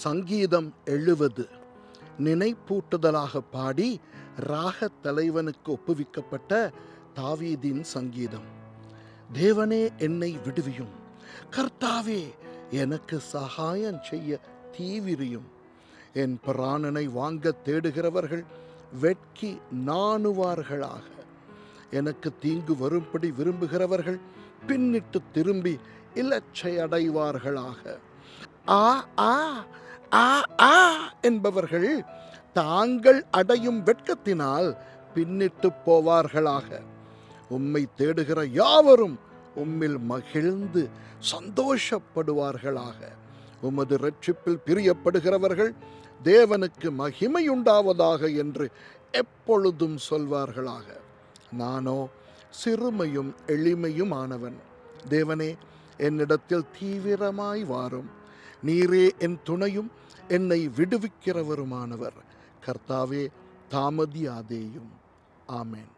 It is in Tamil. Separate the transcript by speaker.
Speaker 1: சங்கீதம் 70 நினைப்பூட்டுதலாக பாடி ராக தலைவனுக்கு ஒப்புவிக்கப்பட்ட தாவீதின் சங்கீதம். தேவனே என்னை விடுவியும், கர்த்தாவே எனக்கு சகாயம் செய்ய தீவிரியும். என் பிராணனை வாங்க தேடுகிறவர்கள் வெட்கி நாணுவார்களாக. எனக்கு தீங்கு வரும்படி விரும்புகிறவர்கள் பின்னிட்டு திரும்பி இலச்சை அடைவார்களாக. ஆ ஆ ஆ ஆ என்பவர்கள் தாங்கள் அடையும் வெட்கத்தினால் பின்னிட்டு போவார்களாக. உம்மை தேடுகிற யாவரும் உம்மில் மகிழ்ந்து சந்தோஷப்படுவார்களாக. உமது இரட்சிப்பில் பிரியப்படுகிறவர்கள் தேவனுக்கு மகிமையுண்டாவதாக என்று எப்பொழுதும் சொல்வார்களாக. நானோ சிறுமையும் எளிமையுமானவன். தேவனே, என்னிடத்தில் தீவிரமாய் வாரும். நீரே என் துணையும் என்னை விடுவிக்கிறவருமானவர். கர்த்தாவே, தாமதியாதேயும். ஆமென்.